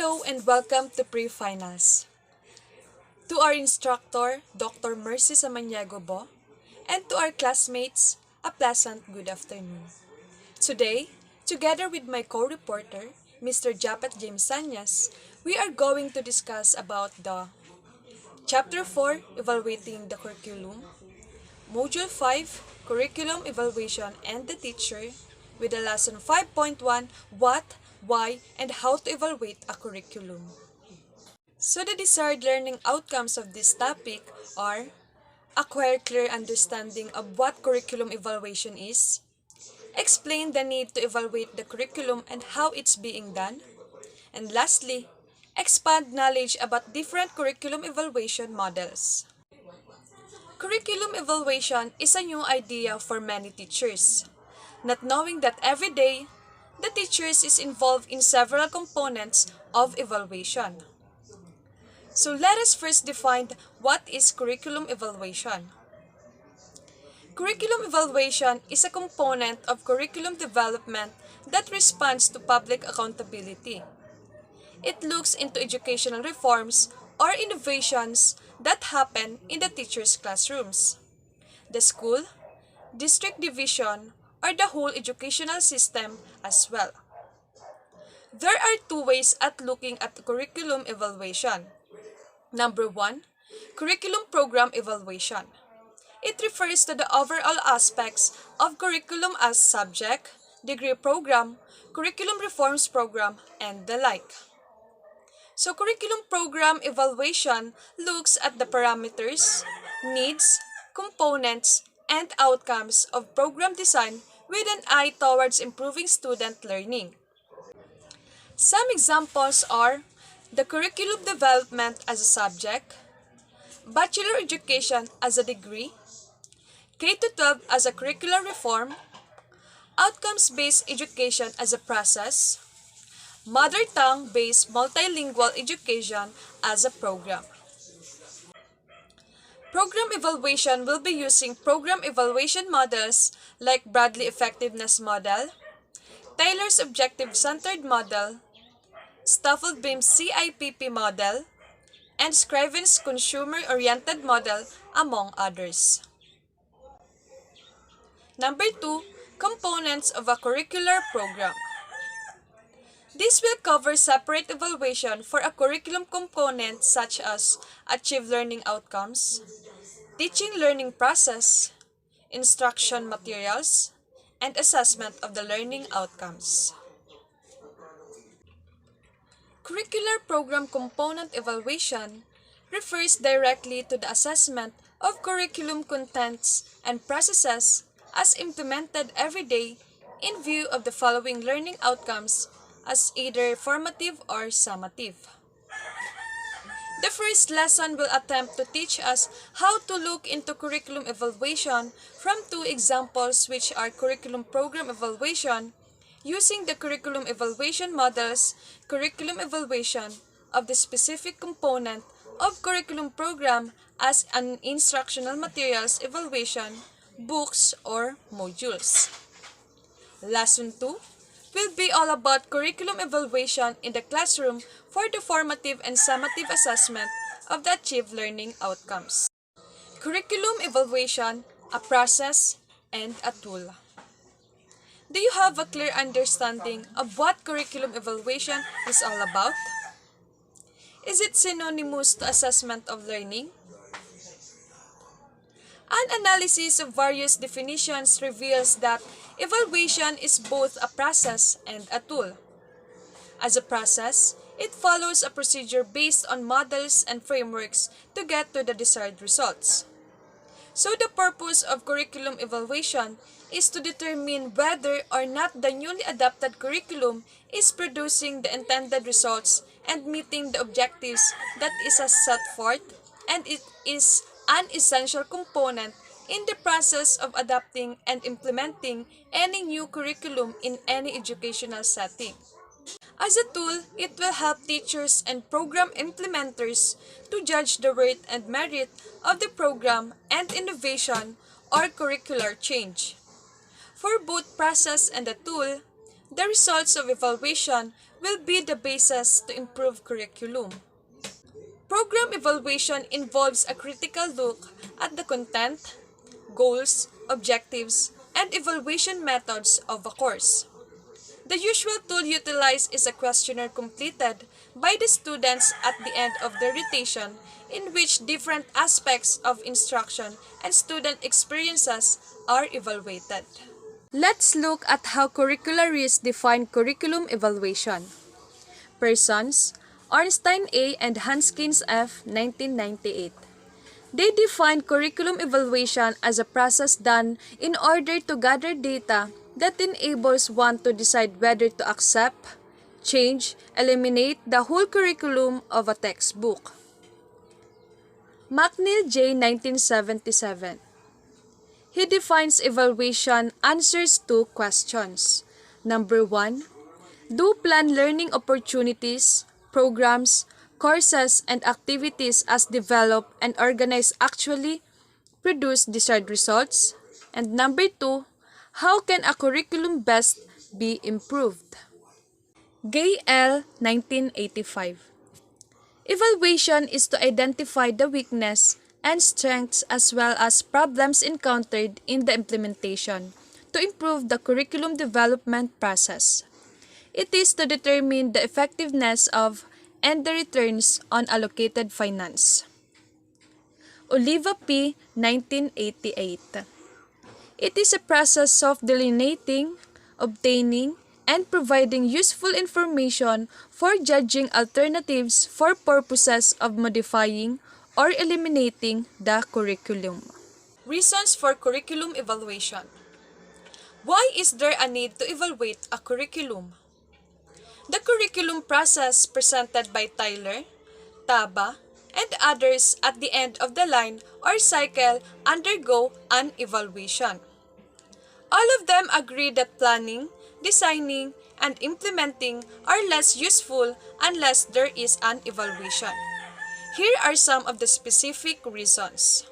Hello and welcome to Pre-Finals. To our instructor, Dr. Mercy Samaniago, and to our classmates, a pleasant good afternoon. Today, together with my co-reporter, Mr. Japeth Sanez, we are going to discuss about the Chapter 4, Evaluating the Curriculum, Module 5, Curriculum Evaluation and the Teacher, with the Lesson 5.1, What, Why, and How to Evaluate a Curriculum. So the desired learning outcomes of this topic are: acquire clear understanding of what curriculum evaluation is, explain the need to evaluate the curriculum and how it's being done, and lastly, expand knowledge about different curriculum evaluation models. Curriculum evaluation is a new idea for many teachers, not knowing that every day, the teachers is involved in several components of evaluation. So let us first define what is curriculum evaluation. Curriculum evaluation is a component of curriculum development that responds to public accountability. It looks into educational reforms or innovations that happen in the teachers' classrooms, the school, district division, or the whole educational system as well. There are two ways at looking at curriculum evaluation. Number 1, curriculum program evaluation. It refers to the overall aspects of curriculum as subject, degree program, curriculum reforms program, and the like. So curriculum program evaluation looks at the parameters, needs, components, and outcomes of program design with an eye towards improving student learning. Some examples are the curriculum development as a subject, bachelor education as a degree, K-12 as a curricular reform, outcomes-based education as a process, mother tongue-based multilingual education as a program. Program evaluation will be using program evaluation models like Bradley Effectiveness Model, Taylor's Objective-Centered Model, Stufflebeam's CIPP Model, and Scriven's Consumer-Oriented Model, among others. Number 2, components of a curricular program. This will cover separate evaluation for a curriculum component such as achieve learning outcomes, teaching learning process, instruction materials, and assessment of the learning outcomes. Curricular program component evaluation refers directly to the assessment of curriculum contents and processes as implemented every day in view of the following learning outcomes as either formative or summative. The first lesson will attempt to teach us how to look into curriculum evaluation from two examples, which are curriculum program evaluation using the curriculum evaluation models, curriculum evaluation of the specific component of curriculum program as an instructional materials evaluation, books or modules. Lesson 2 will be all about curriculum evaluation in the classroom for the formative and summative assessment of the achieved learning outcomes. Curriculum evaluation, a process, and a tool. Do you have a clear understanding of what curriculum evaluation is all about? Is it synonymous to assessment of learning? An analysis of various definitions reveals that evaluation is both a process and a tool. As a process, it follows a procedure based on models and frameworks to get to the desired results. So the purpose of curriculum evaluation is to determine whether or not the newly adapted curriculum is producing the intended results and meeting the objectives that is set forth, and it is an essential component in the process of adapting and implementing any new curriculum in any educational setting. As a tool, it will help teachers and program implementers to judge the worth and merit of the program and innovation or curricular change. For both process and the tool, the results of evaluation will be the basis to improve curriculum. Program evaluation involves a critical look at the content, goals, objectives, and evaluation methods of a course. The usual tool utilized is a questionnaire completed by the students at the end of their rotation, in which different aspects of instruction and student experiences are evaluated. Let's look at how curricularists define curriculum evaluation. Persons, Ornstein A. and Hanskins F. 1998. They define curriculum evaluation as a process done in order to gather data that enables one to decide whether to accept, change, eliminate the whole curriculum of a textbook. McNeil J. 1977. He defines evaluation answers two questions. Number 1. Do planned learning opportunities, programs, courses, and activities as developed and organized actually produce desired results? And number 2, how can a curriculum best be improved? Gay L. 1985. Evaluation is to identify the weakness and strengths as well as problems encountered in the implementation to improve the curriculum development process. It is to determine the effectiveness of and the returns on allocated finance. Oliva P. 1988. It is a process of delineating, obtaining, and providing useful information for judging alternatives for purposes of modifying or eliminating the curriculum. Reasons for curriculum evaluation. Why is there a need to evaluate a curriculum? The curriculum process presented by Tyler, Taba, and others at the end of the line or cycle undergo an evaluation. All of them agree that planning, designing, and implementing are less useful unless there is an evaluation. Here are some of the specific reasons.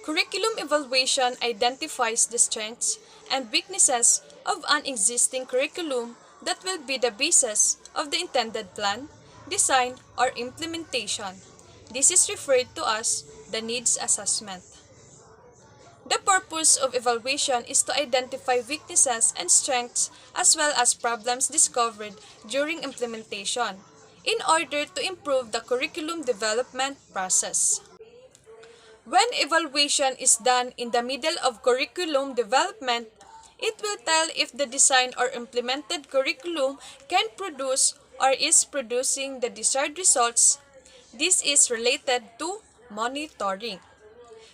Curriculum evaluation identifies the strengths and weaknesses of an existing curriculum that will be the basis of the intended plan, design, or implementation. This is referred to as the needs assessment. The purpose of evaluation is to identify weaknesses and strengths as well as problems discovered during implementation in order to improve the curriculum development process. When evaluation is done in the middle of curriculum development, it will tell if the design or implemented curriculum can produce or is producing the desired results. This is related to monitoring.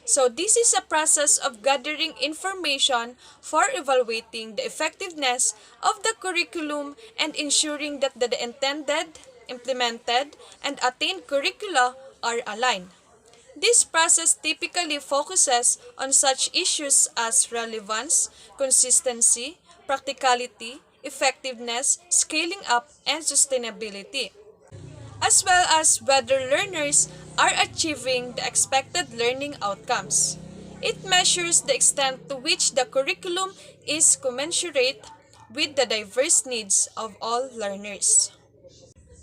So this is a process of gathering information for evaluating the effectiveness of the curriculum and ensuring that the intended, implemented, and attained curricula are aligned. This process typically focuses on such issues as relevance, consistency, practicality, effectiveness, scaling up, and sustainability, as well as whether learners are achieving the expected learning outcomes. It measures the extent to which the curriculum is commensurate with the diverse needs of all learners.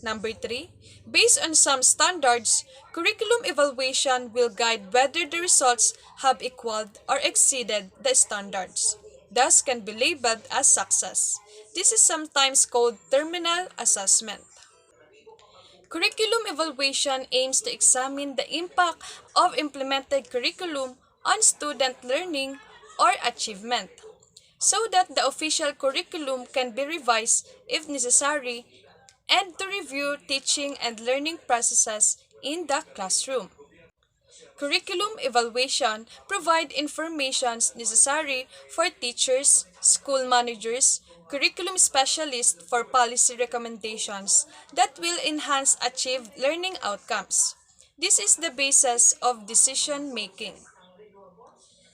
Number 3, based on some standards, curriculum evaluation will guide whether the results have equaled or exceeded the standards, thus can be labeled as success. This is sometimes called terminal assessment. Curriculum evaluation aims to examine the impact of implemented curriculum on student learning or achievement, so that the official curriculum can be revised if necessary and to review teaching and learning processes in the classroom. Curriculum evaluation provide information necessary for teachers, school managers, curriculum specialists for policy recommendations that will enhance achieved learning outcomes. This is the basis of decision making.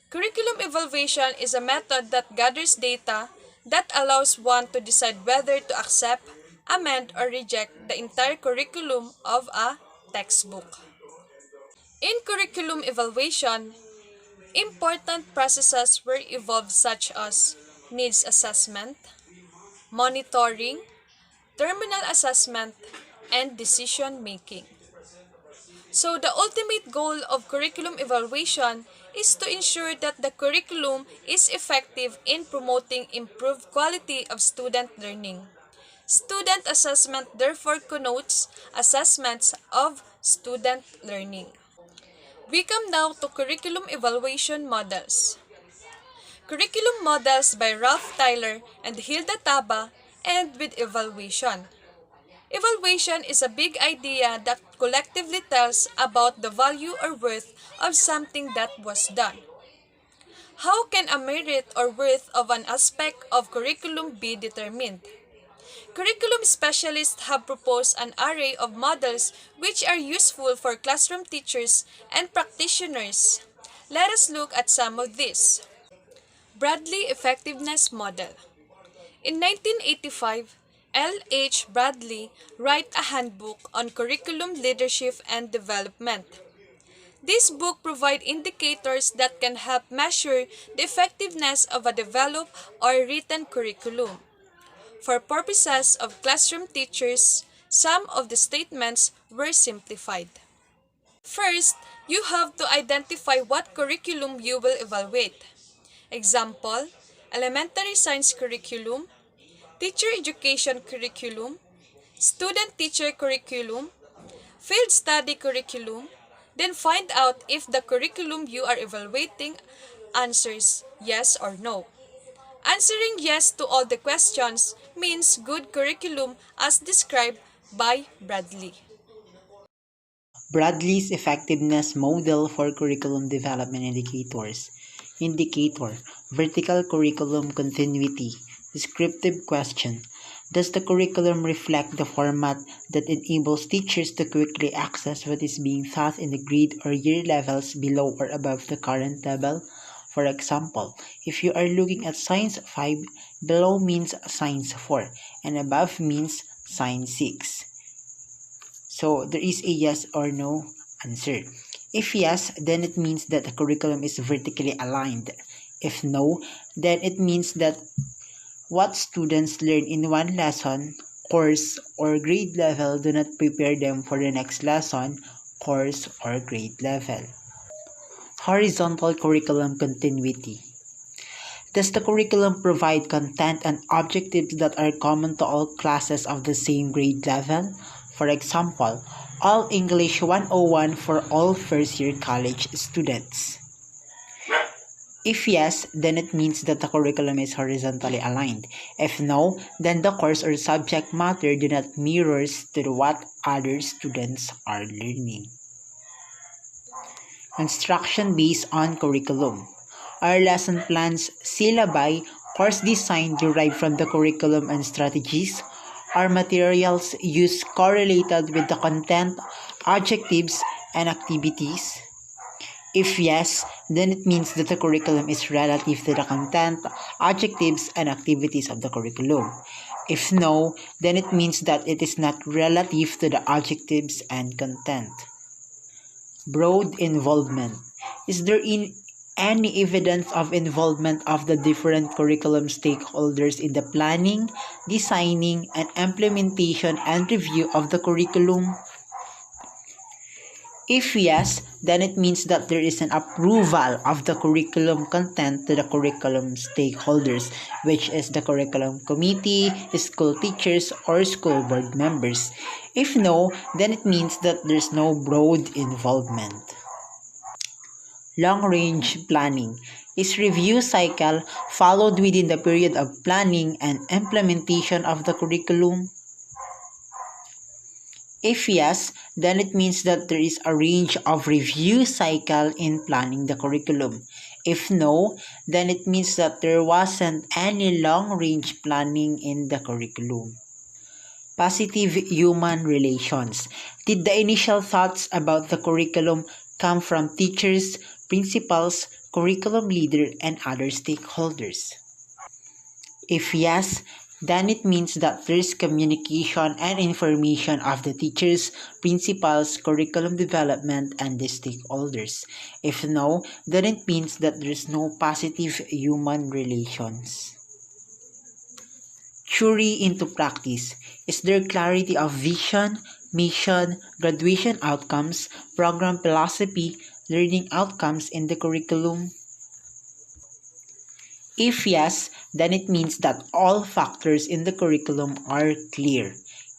Curriculum evaluation is a method that gathers data that allows one to decide whether to accept, amend, or reject the entire curriculum of a textbook. In curriculum evaluation, important processes were evolved such as needs assessment, monitoring, terminal assessment, and decision making. So the ultimate goal of curriculum evaluation is to ensure that the curriculum is effective in promoting improved quality of student learning. Student assessment therefore connotes assessments of student learning. We come now to curriculum evaluation models. Curriculum models by Ralph Tyler and Hilda Taba end with evaluation. Evaluation is a big idea that collectively tells about the value or worth of something that was done. How can a merit or worth of an aspect of curriculum be determined? Curriculum specialists have proposed an array of models which are useful for classroom teachers and practitioners. Let us look at some of these. Bradley Effectiveness Model. In 1985, L. H. Bradley wrote a handbook on curriculum leadership and development. This book provides indicators that can help measure the effectiveness of a developed or written curriculum. For purposes of classroom teachers, some of the statements were simplified. First, you have to identify what curriculum you will evaluate. Example, elementary science curriculum, teacher education curriculum, student-teacher curriculum, field study curriculum, then find out if the curriculum you are evaluating answers yes or no. Answering yes to all the questions means good curriculum as described by Bradley. Bradley's effectiveness model for curriculum development indicators. Indicator: vertical curriculum continuity. Descriptive question: does the curriculum reflect the format that enables teachers to quickly access what is being taught in the grade or year levels below or above the current level? For example, if you are looking at Science 5, below means Science 4, and above means Science 6. So there is a yes or no answer. If yes, then it means that the curriculum is vertically aligned. If no, then it means that what students learn in one lesson, course, or grade level do not prepare them for the next lesson, course, or grade level. Horizontal curriculum continuity. Does the curriculum provide content and objectives that are common to all classes of the same grade level? For example, All English 101 for all first-year college students. If yes, then it means that the curriculum is horizontally aligned. If no, then the course or subject matter do not mirrors to what other students are learning. Instruction based on curriculum. Our lesson plans, syllabi, course design derived from the curriculum and strategies. Our materials used correlated with the content, objectives, and activities. If yes, then it means that the curriculum is relative to the content, objectives, and activities of the curriculum. If no, then it means that it is not relative to the objectives and content. Broad involvement. Is there any evidence of involvement of the different curriculum stakeholders in the planning, designing, and implementation and review of the curriculum? If yes, then it means that there is an approval of the curriculum content to the curriculum stakeholders, which is the curriculum committee, school teachers, or school board members. If no, then it means that there's no broad involvement. Long-range planning is review cycle followed within the period of planning and implementation of the curriculum. If yes, then it means that there is a range of review cycle in planning the curriculum. If no, then it means that there wasn't any long-range planning in the curriculum. Positive human relations. Did the initial thoughts about the curriculum come from teachers, principals, curriculum leader, and other stakeholders? If yes, then it means that there is communication and information of the teachers, principals, curriculum development, and the stakeholders. If no, then it means that there is no positive human relations. theory into practice? Is there clarity of vision, mission, graduation outcomes, program philosophy, learning outcomes in the curriculum? If yes, then it means that all factors in the curriculum are clear.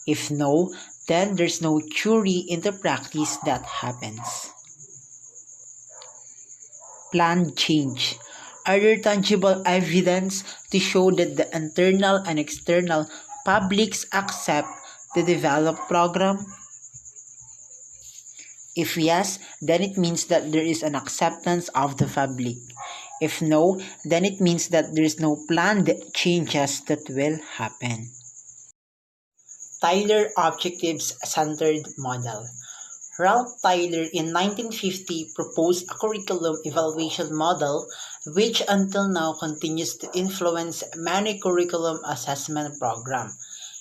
If no, then there's no theory into practice that happens. Planned change. Are there tangible evidence to show that the internal and external publics accept the developed program? If yes, then it means that there is an acceptance of the public. If no, then it means that there is no planned changes that will happen. Tyler Objectives-Centered Model. Ralph Tyler in 1950 proposed a curriculum evaluation model which until now continues to influence many curriculum assessment programs.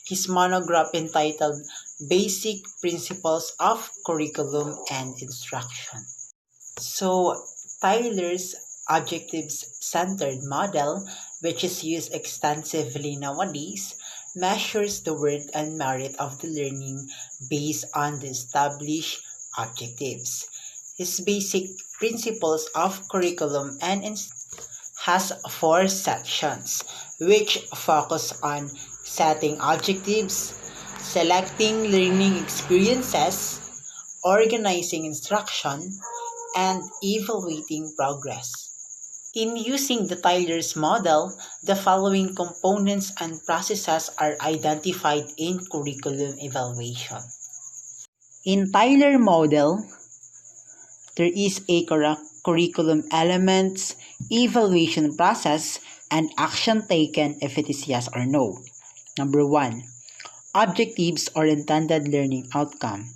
His monograph entitled Basic Principles of Curriculum and Instruction. So, Tyler's objectives-centered model, which is used extensively nowadays, measures the worth and merit of the learning based on the established objectives. His basic principles of curriculum and has 4 sections, which focus on setting objectives, selecting learning experiences, organizing instruction, and evaluating progress. In using the Tyler's model, the following components and processes are identified in curriculum evaluation. In Tyler model, there is a curriculum elements, evaluation process, and action taken if it is yes or no. Number 1. Objectives or intended learning outcome.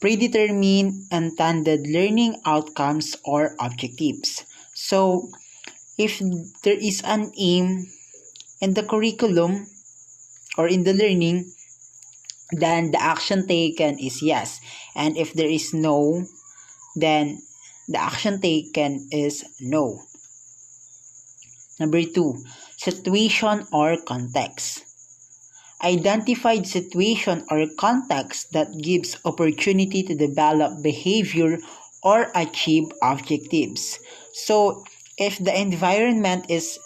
Predetermine intended learning outcomes or objectives. So, if there is an aim in the curriculum or in the learning, then the action taken is yes. And if there is no, then the action taken is no. Number 2, situation or context. Identify the situation or context that gives opportunity to develop behavior or achieve objectives. So, if the environment is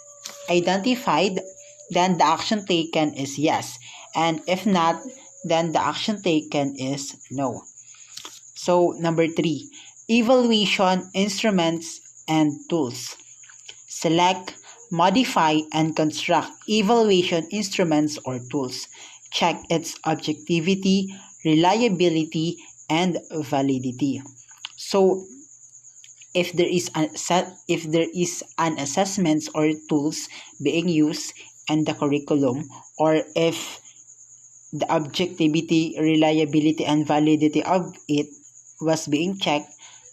identified, then the action taken is yes. And if not, then the action taken is no. So, number 3, evaluation instruments and tools. Select, modify, and construct evaluation instruments or tools. Check its objectivity, reliability, and validity. So, if there is an assessments or tools being used in the curriculum, or if the objectivity, reliability, and validity of it was being checked,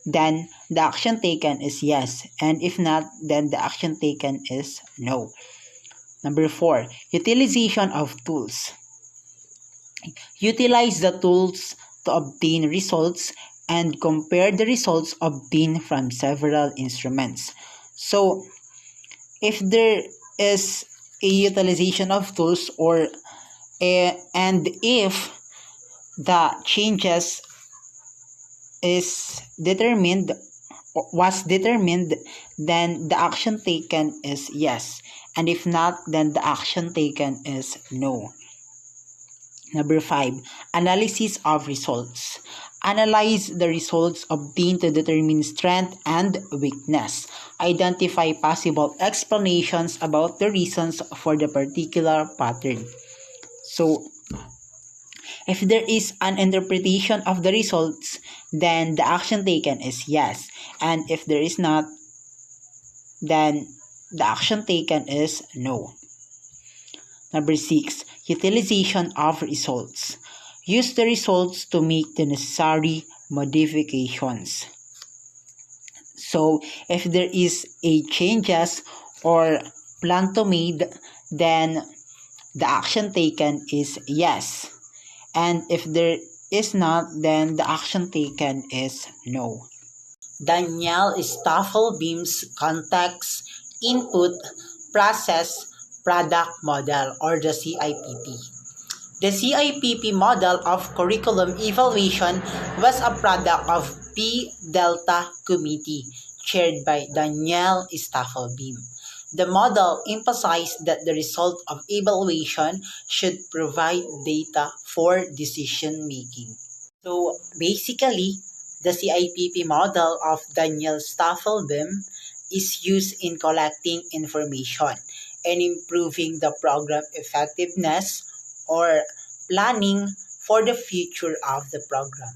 then the action taken is yes. And if not, then the action taken is no. Number 4, utilization of tools. Utilize the tools to obtain results and compare the results obtained from several instruments. So, if there is a utilization of tools and if the changes was determined, then the action taken is yes. And if not, then the action taken is no. Number 5, analysis of results. Analyze the results obtained to determine strength and weakness. Identify possible explanations about the reasons for the particular pattern. So, if there is an interpretation of the results, then the action taken is yes. And if there is not, then the action taken is no. Number 6, utilization of results. Use the results to make the necessary modifications. So, if there is a changes or plan to made, then the action taken is yes. And if there is not, then the action taken is no. Danielle Staffelbeam's context, input, process, product model or the CIPP. The CIPP model of curriculum evaluation was a product of P-Delta Committee chaired by Danielle Staffelbeam. The model emphasized that the result of evaluation should provide data for decision making. So basically, the CIPP model of Danielle Staffelbeam is used in collecting information and improving the program effectiveness or planning for the future of the program.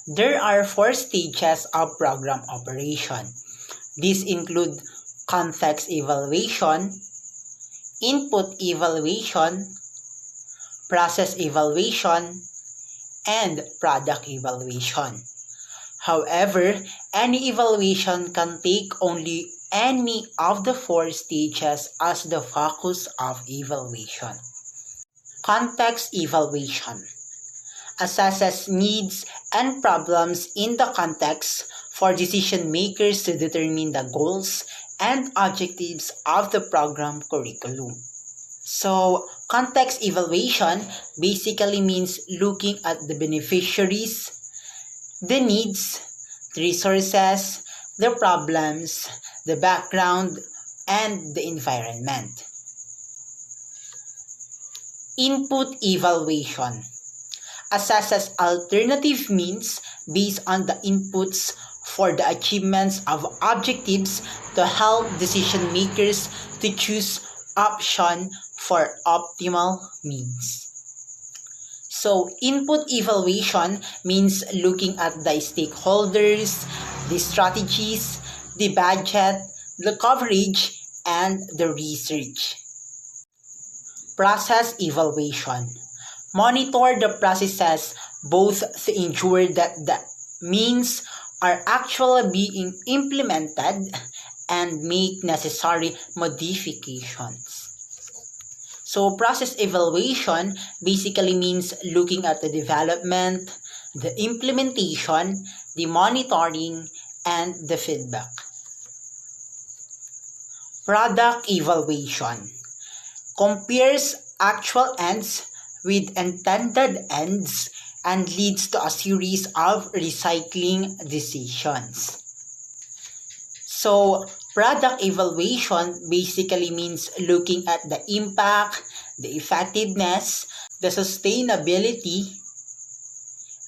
There are 4 stages of program operation. These include context evaluation, input evaluation, process evaluation, and product evaluation. However, any evaluation can take only any of the 4 stages as the focus of evaluation. Context evaluation assesses needs and problems in the context for decision makers to determine the goals and objectives of the program curriculum. So, context evaluation basically means looking at the beneficiaries, the needs, the resources, the problems, the background, and the environment. Input evaluation assesses alternative means based on the inputs for the achievements of objectives to help decision makers to choose option for optimal means. So, input evaluation means looking at the stakeholders, the strategies, the budget, the coverage, and the research. Process evaluation. Monitor the processes both to ensure that the means are actually being implemented and make necessary modifications. So process evaluation basically means looking at the development, the implementation, the monitoring, and the feedback. Product evaluation compares actual ends with intended ends and leads to a series of recycling decisions. So, product evaluation basically means looking at the impact, the effectiveness, the sustainability,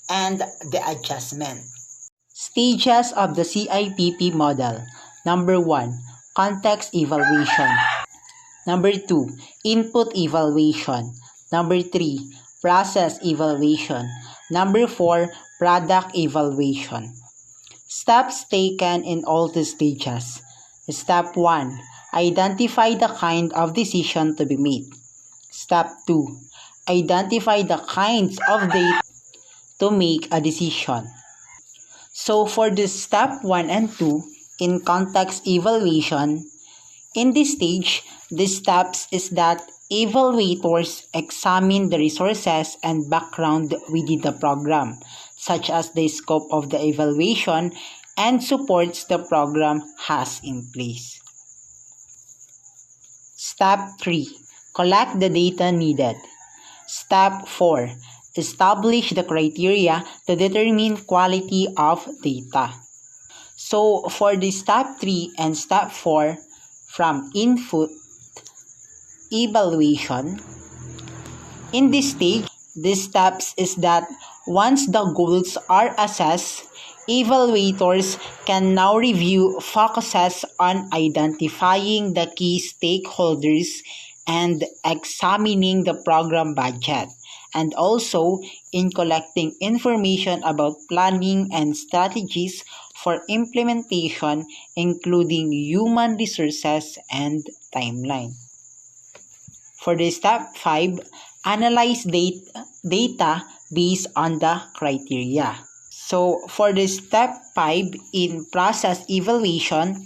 and the adjustment. Stages of the CIPP model. Number 1, context evaluation. Number 2, input evaluation. Number 3, process evaluation. Number 4, product evaluation. Steps taken in all the stages. Step 1, identify the kind of decision to be made. Step 2, identify the kinds of data to make a decision. So for the step 1 and 2 in context evaluation, in this stage, the steps is that evaluators examine the resources and background within the program, such as the scope of the evaluation and supports the program has in place. Step 3. Collect the data needed. Step 4. Establish the criteria to determine quality of data. So for the step 3 and step 4, from input evaluation, in this stage, the steps is that once the goals are assessed, evaluators can now review focuses on identifying the key stakeholders and examining the program budget, and also in collecting information about planning and strategies for implementation, including human resources and timeline. For the step 5, analyze data based on the criteria. So for the step 5 in process evaluation,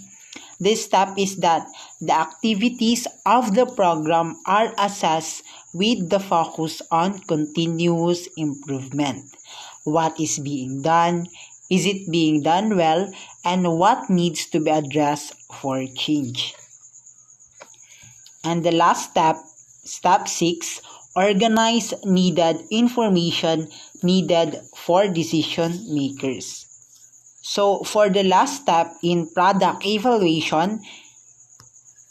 this step is that the activities of the program are assessed with the focus on continuous improvement. What is being done? Is it being done well? And what needs to be addressed for change? And the last step, step 6, organize needed information needed for decision makers. So for the last step in product evaluation,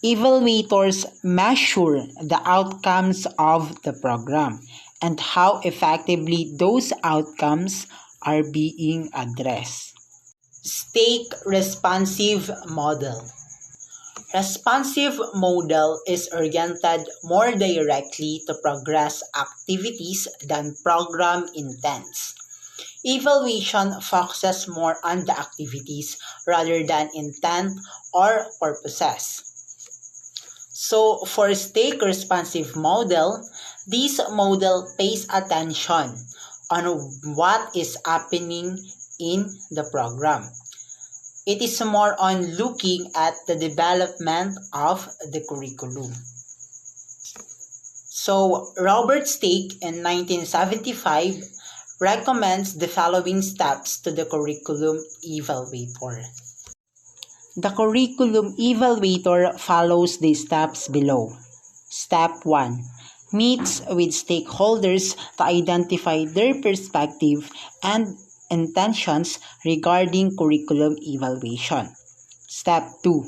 evaluators measure the outcomes of the program and how effectively those outcomes are being addressed. Stake responsive model. Responsive model is oriented more directly to progress activities than program intents. Evaluation focuses more on the activities rather than intent or purposes. So for stake responsive model, this model pays attention on what is happening in the program. It is more on looking at the development of the curriculum. So Robert Stake in 1975 recommends the following steps to the curriculum evaluator. The curriculum evaluator follows the steps below. Step 1. Meets with stakeholders to identify their perspective and intentions regarding curriculum evaluation. Step 2.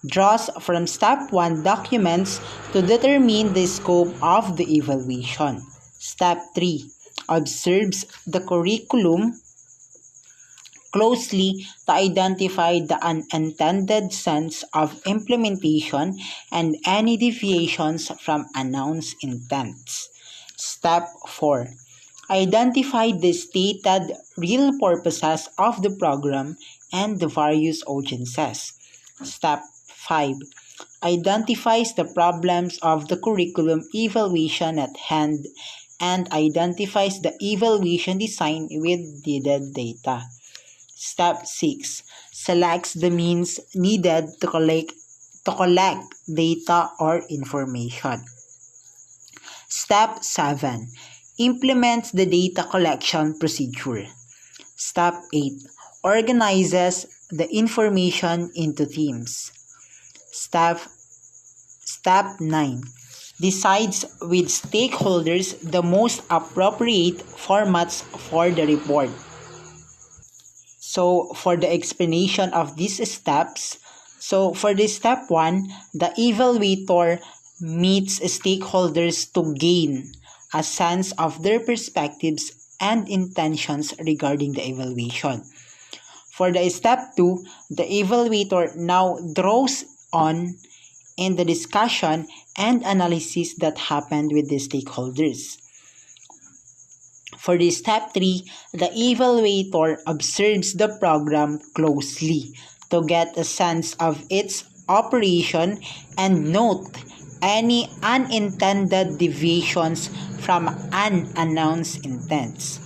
Draws from Step 1 documents to determine the scope of the evaluation. Step 3. Observes the curriculum closely to identify the unintended sense of implementation and any deviations from announced intents. Step 4. Identify the stated real purposes of the program and the various audiences. Step 5. Identifies the problems of the curriculum evaluation at hand and identifies the evaluation design with needed data. Step 6. Selects the means needed to collect data or information. Step 7. Implements the data collection procedure. Step 8. Organizes the information into themes. Step 9. Decides with stakeholders the most appropriate formats for the report. So for the explanation of these steps, for the step 1, the evaluator meets stakeholders to gain a sense of their perspectives and intentions regarding the evaluation. For the step 2, the evaluator now draws on in the discussion and analysis that happened with the stakeholders. For the step 3, the evaluator observes the program closely to get a sense of its operation and note any unintended deviations from unannounced intents.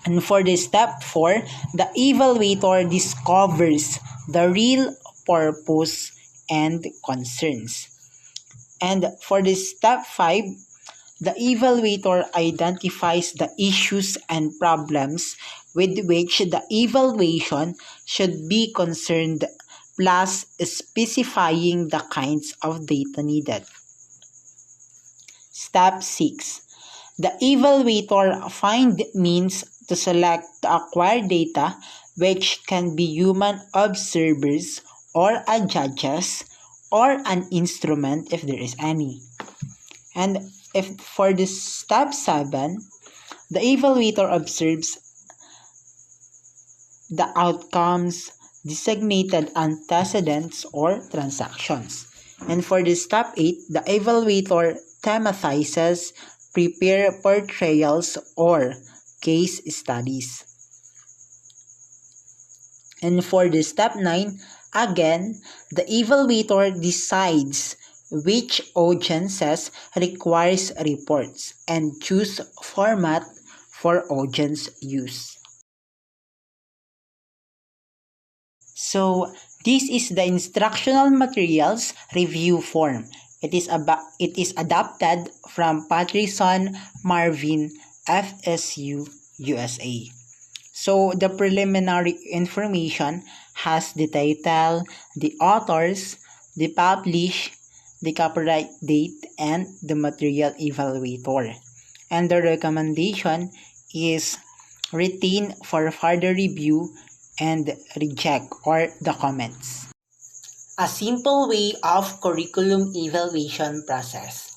And for the step 4, the evaluator discovers the real purpose and concerns. And for the step 5, the evaluator identifies the issues and problems with which the evaluation should be concerned, plus specifying the kinds of data needed. Step 6. The evaluator finds means to select the acquired data, which can be human observers or a judges or an instrument if there is any. And if for the step 7, the evaluator observes the outcomes, designated antecedents or transactions. And for the step 8, the evaluator thematizes, prepare portrayals or case studies. And for the step 9, again, the evaluator decides which audiences requires reports and choose format for audience use. So this is the instructional materials review form. It is adapted from Patterson Marvin, FSU, USA. So the preliminary information has the title, the authors, the published, the copyright date, and the material evaluator. And the recommendation is retain for further review and reject or the comments. A simple way of curriculum evaluation process.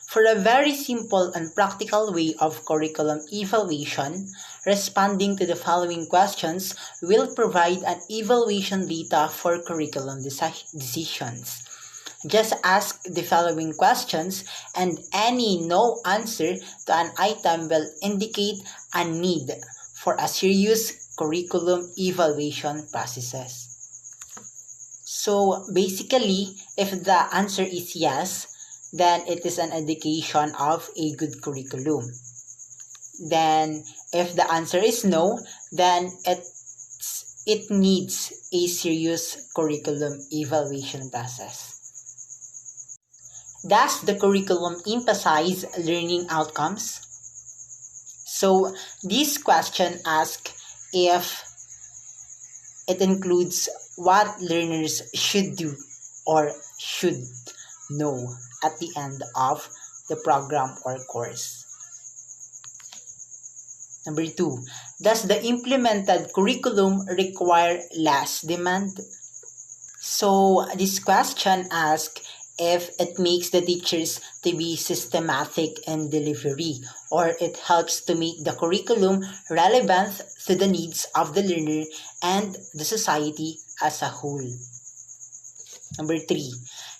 For a very simple and practical way of curriculum evaluation, responding to the following questions will provide an evaluation data for curriculum decisions. Just ask the following questions, and any no answer to an item will indicate a need for a serious curriculum evaluation processes. So basically, if the answer is yes, then it is an indication of a good curriculum. Then if the answer is no, then it needs a serious curriculum evaluation process. Does the curriculum emphasize learning outcomes? So this question asks if it includes what learners should do or should know at the end of the program or course. Number 2, does the implemented curriculum require less demand? So this question asks if it makes the teachers to be systematic in delivery, or it helps to make the curriculum relevant to the needs of the learner and the society as a whole. Number 3,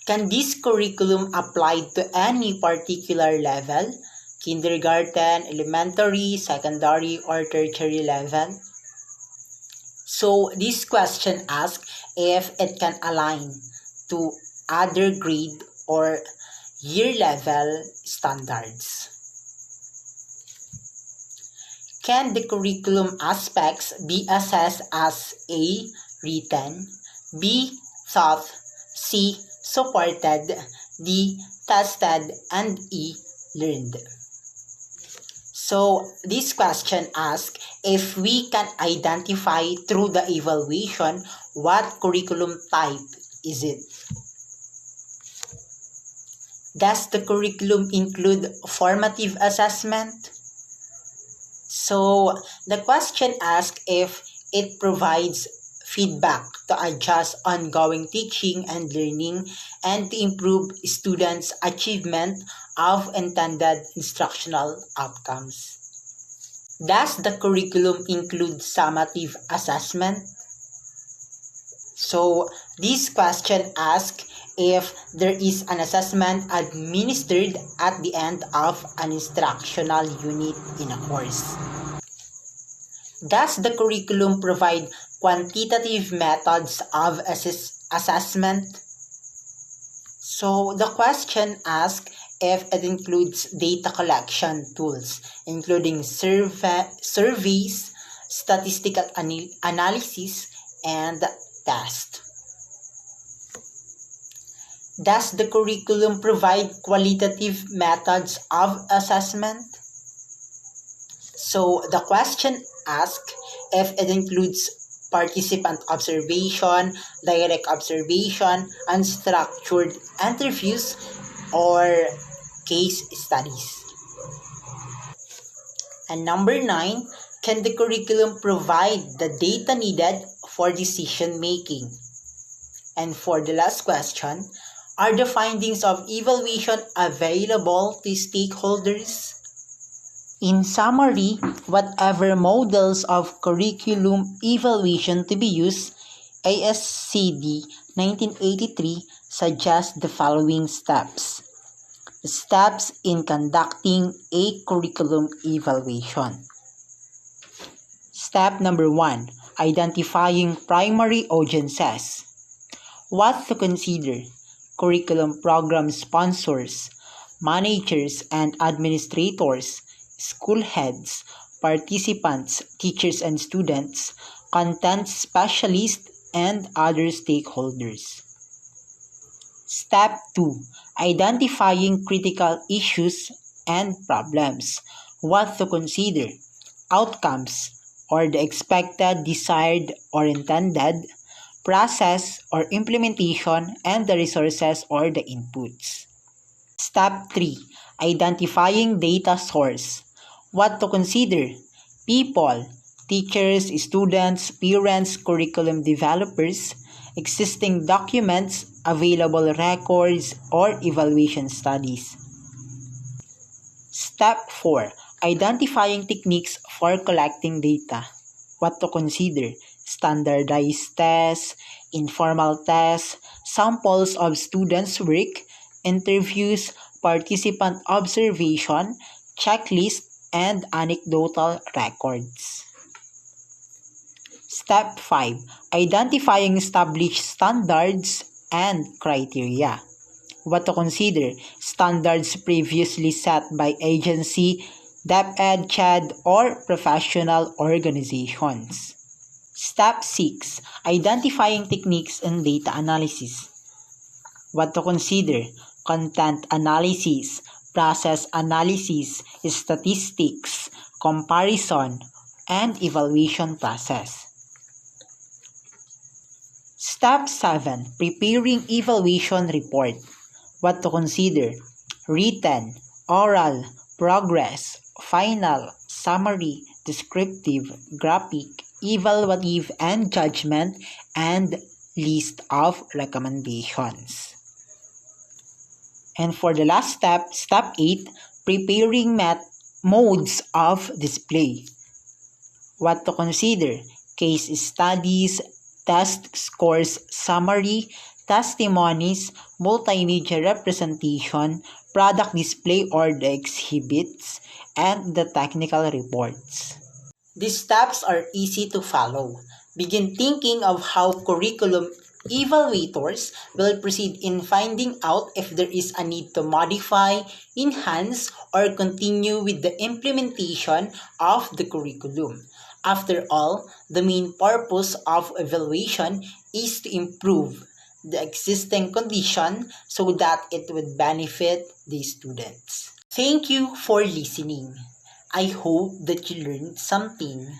can this curriculum apply to any particular level? Kindergarten, elementary, secondary, or tertiary level? So this question asks if it can align to other grade or year level standards. Can the curriculum aspects be assessed as A, written, B, taught, C, supported, D, tested, and E, learned? So this question asks if we can identify through the evaluation what curriculum type is it. Does the curriculum include formative assessment? So the question asks if it provides feedback to adjust ongoing teaching and learning and to improve students' achievement of intended instructional outcomes. Does the curriculum include summative assessment? So this question asks if there is an assessment administered at the end of an instructional unit in a course. Does the curriculum provide quantitative methods of assessment? So the question asks if it includes data collection tools, including surveys, statistical analysis, and tests. Does the curriculum provide qualitative methods of assessment? So the question asks if it includes participant observation, direct observation, unstructured interviews, or case studies. And number 9, can the curriculum provide the data needed for decision making? And for the last question, are the findings of evaluation available to stakeholders? In summary, whatever models of curriculum evaluation to be used, ASCD 1983 suggests the following steps. The steps in conducting a curriculum evaluation. Step number 1, identifying primary audiences. What to consider: curriculum program sponsors, managers and administrators, school heads, participants, teachers and students, content specialists, and other stakeholders. Step 2, identifying critical issues and problems. What to consider: outcomes, or the expected, desired, or intended, process or implementation, and the resources or the inputs. Step 3. Identifying data source. What to consider? People, teachers, students, parents, curriculum developers, existing documents, available records, or evaluation studies. Step 4. Identifying techniques for collecting data. What to consider? Standardized tests, informal tests, samples of students' work, interviews, participant observation, checklists, and anecdotal records. Step 5. Identifying established standards and criteria. What to consider? Standards previously set by agency, DepEd, CHED, or professional organizations. Step 6. Identifying techniques in data analysis. What to consider? Content analysis, process analysis, statistics, comparison, and evaluation process. Step 7. Preparing evaluation report. What to consider? Written, oral, progress, final, summary, descriptive, graphic, evaluative, and judgment, and list of recommendations. And for the last step, step 8, preparing modes of display. What to consider? Case studies, test scores summary, testimonies, multimedia representation, product display or the exhibits, and the technical reports. These steps are easy to follow. Begin thinking of how curriculum evaluators will proceed in finding out if there is a need to modify, enhance, or continue with the implementation of the curriculum. After all, the main purpose of evaluation is to improve the existing condition so that it would benefit the students. Thank you for listening. I hope that you learned something.